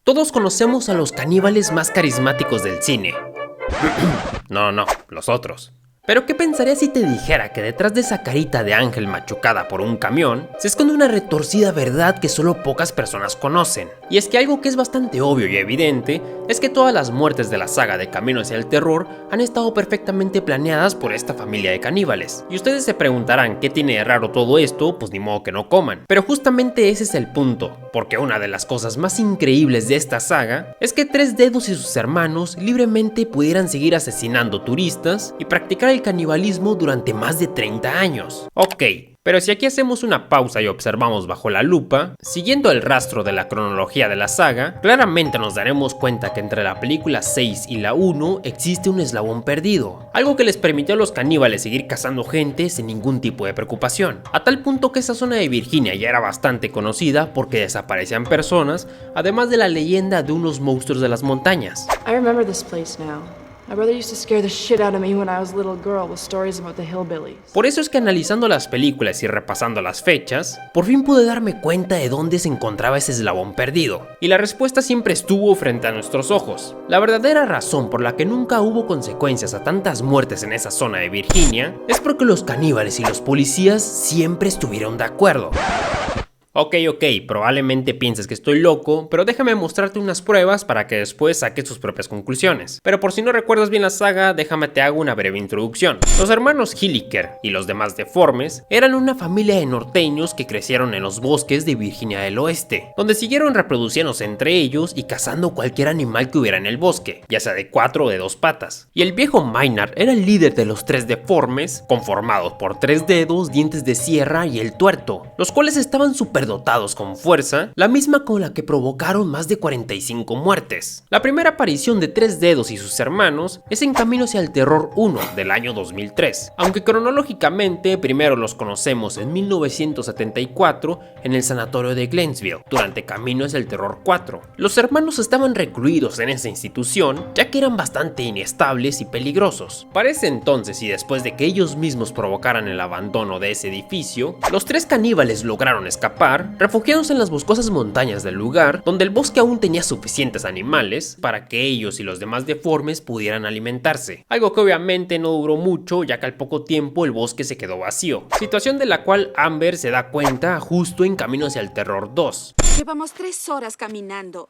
Todos conocemos a los caníbales más carismáticos del cine. No, los otros. Pero ¿qué pensarías si te dijera que detrás de esa carita de ángel machucada por un camión se esconde una retorcida verdad que solo pocas personas conocen? Y es que algo que es bastante obvio y evidente es que todas las muertes de la saga de Camino hacia el Terror han estado perfectamente planeadas por esta familia de caníbales. Y ustedes se preguntarán qué tiene de raro todo esto, pues ni modo que no coman. Pero justamente ese es el punto, porque una de las cosas más increíbles de esta saga es que Tres Dedos y sus hermanos libremente pudieran seguir asesinando turistas y practicar el canibalismo durante más de 30 años. Ok, pero si aquí hacemos una pausa y observamos bajo la lupa, siguiendo el rastro de la cronología de la saga, claramente nos daremos cuenta que entre la película 6 y la 1 existe un eslabón perdido, algo que les permitió a los caníbales seguir cazando gente sin ningún tipo de preocupación, a tal punto que esa zona de Virginia ya era bastante conocida porque desaparecían personas, además de la leyenda de unos monstruos de las montañas. I remember this place now. My brother used to scare the shit out of me when I was a little girl with stories about the hillbillies. Por eso es que analizando las películas y repasando las fechas, por fin pude darme cuenta de dónde se encontraba ese eslabón perdido. Y la respuesta siempre estuvo frente a nuestros ojos. La verdadera razón por la que nunca hubo consecuencias a tantas muertes en esa zona de Virginia es porque los caníbales y los policías siempre estuvieron de acuerdo. Ok, probablemente pienses que estoy loco, pero déjame mostrarte unas pruebas para que después saques tus propias conclusiones. Pero por si no recuerdas bien la saga, déjame te hago una breve introducción. Los hermanos Hilliker y los demás deformes eran una familia de norteños que crecieron en los bosques de Virginia del Oeste, donde siguieron reproduciéndose entre ellos y cazando cualquier animal que hubiera en el bosque, ya sea de 4 o de 2 patas. Y el viejo Maynard era el líder de los tres deformes, conformados por 3 dedos, dientes de sierra y el tuerto, los cuales estaban dotados con fuerza, la misma con la que provocaron más de 45 muertes. La primera aparición de Tres Dedos y sus hermanos es en Camino hacia el Terror 1 del año 2003, aunque cronológicamente primero los conocemos en 1974 en el sanatorio de Glennsville, durante Camino hacia el Terror 4. Los hermanos estaban recluidos en esa institución ya que eran bastante inestables y peligrosos. Para ese entonces y después de que ellos mismos provocaran el abandono de ese edificio, los tres caníbales lograron escapar, refugiados en las boscosas montañas del lugar, donde el bosque aún tenía suficientes animales para que ellos y los demás deformes pudieran alimentarse, algo que obviamente no duró mucho ya que al poco tiempo el bosque se quedó vacío, situación de la cual Amber se da cuenta justo en Camino hacia el Terror 2. Llevamos 3 horas caminando.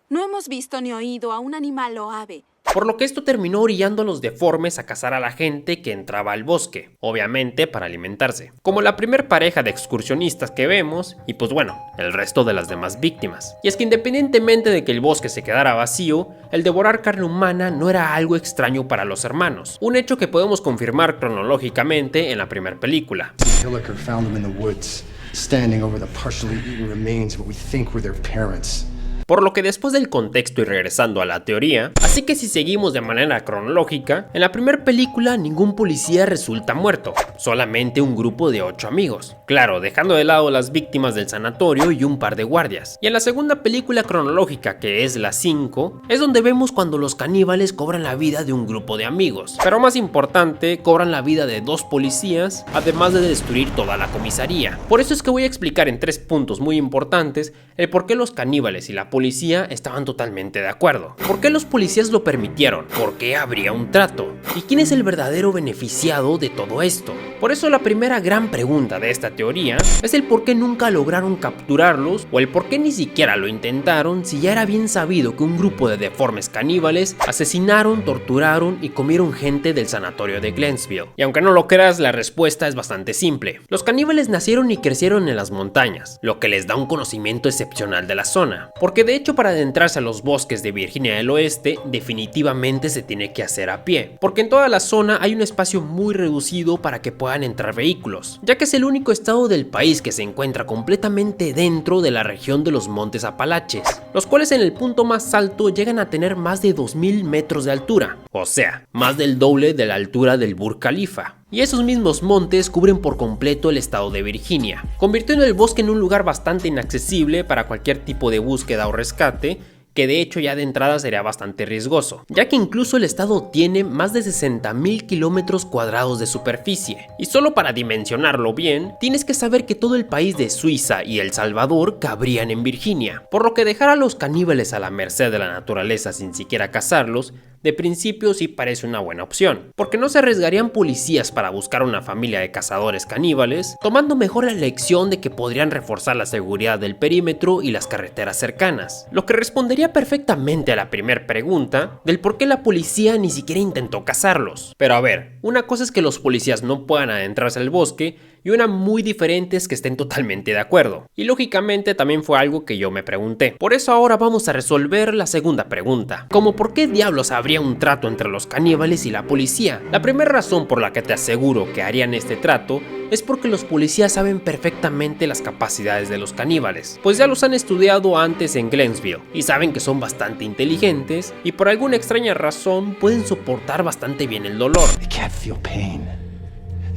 No hemos visto ni oído a un animal o ave. Por lo que esto terminó orillando a los deformes a cazar a la gente que entraba al bosque, obviamente para alimentarse, como la primer pareja de excursionistas que vemos y pues bueno, el resto de las demás víctimas. Y es que independientemente de que el bosque se quedara vacío, el devorar carne humana no era algo extraño para los hermanos, un hecho que podemos confirmar cronológicamente en la primera película. Hilliker found them in the woods, standing over the partially eaten remains of what we think were their parents. Por lo que después del contexto y regresando a la teoría, así que si seguimos de manera cronológica, en la primera película ningún policía resulta muerto, solamente un grupo de 8 amigos, claro, dejando de lado las víctimas del sanatorio y un par de guardias. Y en la segunda película cronológica, que es la 5, es donde vemos cuando los caníbales cobran la vida de un grupo de amigos, pero más importante, cobran la vida de 2 policías, además de destruir toda la comisaría. Por eso es que voy a explicar en 3 puntos muy importantes el por qué los caníbales y la policía estaban totalmente de acuerdo. ¿Por qué los policías lo permitieron? ¿Por qué habría un trato? ¿Y quién es el verdadero beneficiado de todo esto? Por eso la primera gran pregunta de esta teoría es el por qué nunca lograron capturarlos o el por qué ni siquiera lo intentaron si ya era bien sabido que un grupo de deformes caníbales asesinaron, torturaron y comieron gente del sanatorio de Glennsville. Y aunque no lo creas, la respuesta es bastante simple. Los caníbales nacieron y crecieron en las montañas, lo que les da un conocimiento excepcional de la zona, porque de hecho para adentrarse a los bosques de Virginia del Oeste definitivamente se tiene que hacer a pie, porque en toda la zona hay un espacio muy reducido para que puedan entrar vehículos, ya que es el único estado del país que se encuentra completamente dentro de la región de los Montes Apalaches, los cuales en el punto más alto llegan a tener más de 2000 metros de altura, o sea, más del doble de la altura del Burj Khalifa. Y esos mismos montes cubren por completo el estado de Virginia, convirtiendo el bosque en un lugar bastante inaccesible para cualquier tipo de búsqueda o rescate, que de hecho ya de entrada sería bastante riesgoso, ya que incluso el estado tiene más de 60.000 kilómetros cuadrados de superficie. Y solo para dimensionarlo bien, tienes que saber que todo el país de Suiza y El Salvador cabrían en Virginia, por lo que dejar a los caníbales a la merced de la naturaleza sin siquiera cazarlos, de principio sí parece una buena opción, porque no se arriesgarían policías para buscar una familia de cazadores caníbales, tomando mejor la elección de que podrían reforzar la seguridad del perímetro y las carreteras cercanas, lo que respondería perfectamente a la primera pregunta del por qué la policía ni siquiera intentó cazarlos. Pero a ver, una cosa es que los policías no puedan adentrarse al bosque, y una muy diferente es que estén totalmente de acuerdo. Y lógicamente también fue algo que yo me pregunté. Por eso ahora vamos a resolver la segunda pregunta, como por qué diablos habría un trato entre los caníbales y la policía. La primera razón por la que te aseguro que harían este trato es porque los policías saben perfectamente las capacidades de los caníbales, pues ya los han estudiado antes en Glennsville y saben que son bastante inteligentes y por alguna extraña razón pueden soportar bastante bien el dolor. They can't feel pain.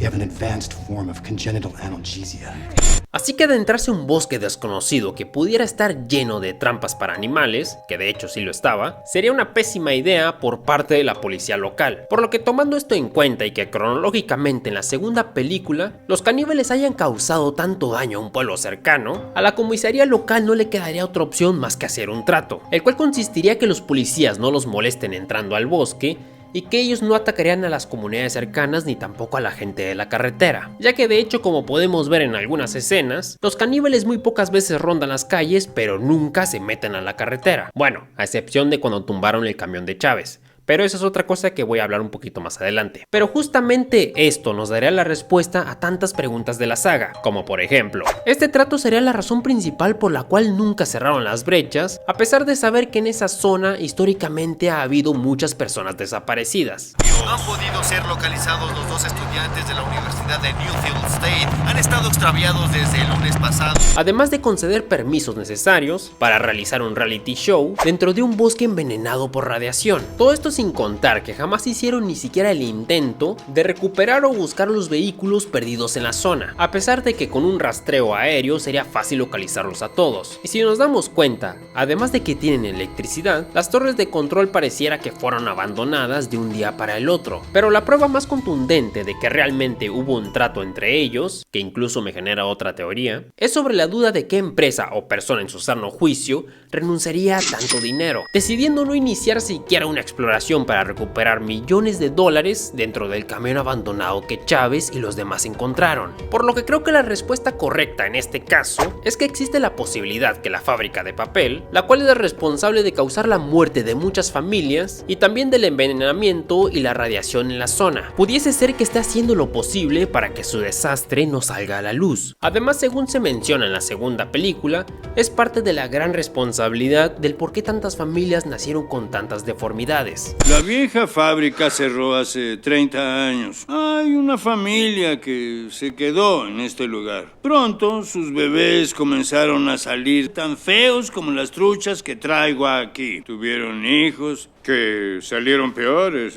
They have an advanced form of congenital analgesia. Así que adentrarse a un bosque desconocido que pudiera estar lleno de trampas para animales, que de hecho sí lo estaba, sería una pésima idea por parte de la policía local. Por lo que tomando esto en cuenta y que cronológicamente en la segunda película, los caníbales hayan causado tanto daño a un pueblo cercano, a la comisaría local no le quedaría otra opción más que hacer un trato, el cual consistiría que los policías no los molesten entrando al bosque, y que ellos no atacarían a las comunidades cercanas ni tampoco a la gente de la carretera, ya que de hecho, como podemos ver en algunas escenas, los caníbales muy pocas veces rondan las calles pero nunca se meten a la carretera, bueno, a excepción de cuando tumbaron el camión de Chávez. Pero eso es otra cosa que voy a hablar un poquito más adelante. Pero justamente esto nos daría la respuesta a tantas preguntas de la saga, como por ejemplo, este trato sería la razón principal por la cual nunca cerraron las brechas, a pesar de saber que en esa zona históricamente ha habido muchas personas desaparecidas. No han podido ser localizados los dos estudiantes de la Universidad de Newfield State. Han estado extraviados desde el lunes pasado. Además de conceder permisos necesarios para realizar un reality show dentro de un bosque envenenado por radiación. Todo esto sin contar que jamás hicieron ni siquiera el intento de recuperar o buscar los vehículos perdidos en la zona, a pesar de que con un rastreo aéreo sería fácil localizarlos a todos. Y si nos damos cuenta, además de que tienen electricidad, las torres de control pareciera que fueron abandonadas de un día para el otro. Pero la prueba más contundente de que realmente hubo un trato entre ellos, que incluso me genera otra teoría, es sobre la duda de qué empresa o persona en su sano juicio renunciaría a tanto dinero, decidiendo no iniciar siquiera una exploración para recuperar millones de dólares dentro del camión abandonado que Chávez y los demás encontraron. Por lo que creo que la respuesta correcta en este caso es que existe la posibilidad que la fábrica de papel, la cual es responsable de causar la muerte de muchas familias y también del envenenamiento y la radiación en la zona, pudiese ser que esté haciendo lo posible para que su desastre no salga a la luz. Además, según se menciona en la segunda película, es parte de la gran responsabilidad del por qué tantas familias nacieron con tantas deformidades. La vieja fábrica cerró hace 30 años. Hay una familia que se quedó en este lugar. Pronto sus bebés comenzaron a salir tan feos como las truchas que traigo aquí. Tuvieron hijos que salieron peores,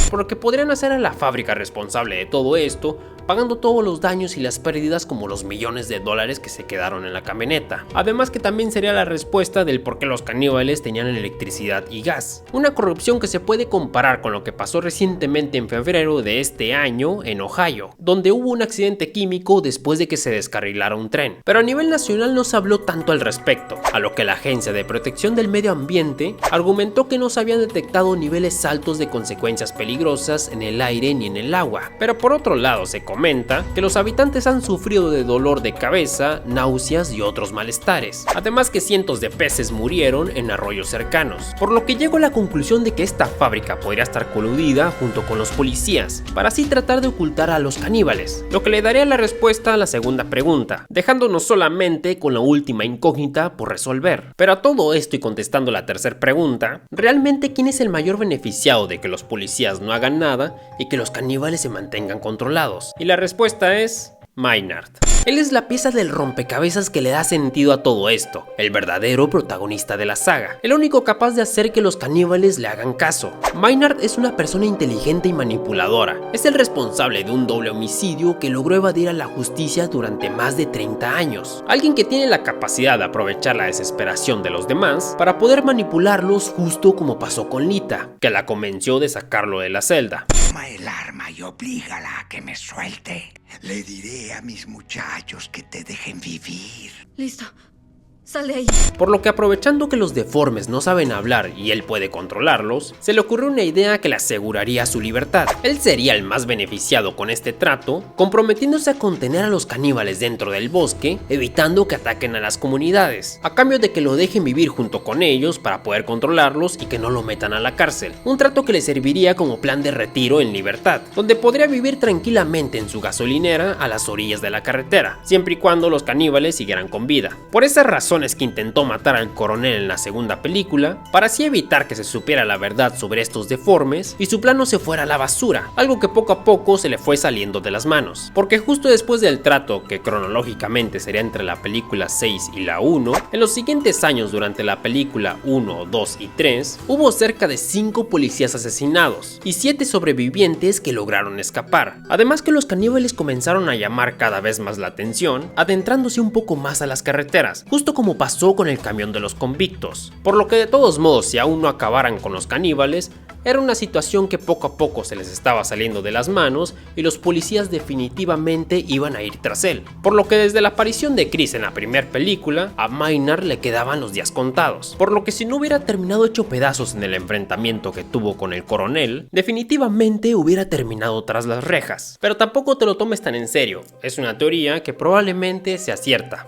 Por lo que podrían hacer a la fábrica responsable de todo esto, pagando todos los daños y las pérdidas como los millones de dólares que se quedaron en la camioneta. Además que también sería la respuesta del por qué los caníbales tenían electricidad y gas. Una corrupción que se puede comparar con lo que pasó recientemente en febrero de este año en Ohio, donde hubo un accidente químico después de que se descarrilara un tren. Pero a nivel nacional no se habló tanto al respecto, a lo que la Agencia de Protección del Medio Ambiente argumentó que no se habían detectado niveles altos de consecuencias peligrosas en el aire ni en el agua. Pero por otro lado se comenta que los habitantes han sufrido de dolor de cabeza, náuseas y otros malestares, además que cientos de peces murieron en arroyos cercanos, por lo que llego a la conclusión de que esta fábrica podría estar coludida junto con los policías, para así tratar de ocultar a los caníbales, lo que le daría la respuesta a la segunda pregunta, dejándonos solamente con la última incógnita por resolver. Pero a todo esto y contestando la tercera pregunta, ¿realmente quién es el mayor beneficiado de que los policías no hagan nada y que los caníbales se mantengan controlados? Y la respuesta es Maynard. Él es la pieza del rompecabezas que le da sentido a todo esto, el verdadero protagonista de la saga, el único capaz de hacer que los caníbales le hagan caso. Maynard es una persona inteligente y manipuladora, es el responsable de un doble homicidio que logró evadir a la justicia durante más de 30 años, alguien que tiene la capacidad de aprovechar la desesperación de los demás para poder manipularlos justo como pasó con Lita, que la convenció de sacarlo de la celda. Toma el arma y oblígala a que me suelte. Le diré a mis muchachos que te dejen vivir. Listo. Sal de ahí. Por lo que, aprovechando que los deformes no saben hablar y él puede controlarlos, se le ocurrió una idea que le aseguraría su libertad. Él sería el más beneficiado con este trato, comprometiéndose a contener a los caníbales dentro del bosque, evitando que ataquen a las comunidades, a cambio de que lo dejen vivir junto con ellos para poder controlarlos y que no lo metan a la cárcel. Un trato que le serviría como plan de retiro en libertad, donde podría vivir tranquilamente en su gasolinera a las orillas de la carretera, siempre y cuando los caníbales siguieran con vida. Por esa razón es que intentó matar al coronel en la segunda película, para así evitar que se supiera la verdad sobre estos deformes y su plan no se fuera a la basura, algo que poco a poco se le fue saliendo de las manos, porque justo después del trato, que cronológicamente sería entre la película 6 y la 1, en los siguientes años durante la película 1, 2 y 3, hubo cerca de 5 policías asesinados y 7 sobrevivientes que lograron escapar, además que los caníbales comenzaron a llamar cada vez más la atención, adentrándose un poco más a las carreteras, justo como pasó con el camión de los convictos, por lo que de todos modos, si aún no acabaran con los caníbales, era una situación que poco a poco se les estaba saliendo de las manos y los policías definitivamente iban a ir tras él, por lo que desde la aparición de Chris en la primera película, a Maynard le quedaban los días contados, por lo que si no hubiera terminado hecho pedazos en el enfrentamiento que tuvo con el coronel, definitivamente hubiera terminado tras las rejas. Pero tampoco te lo tomes tan en serio, es una teoría que probablemente sea cierta.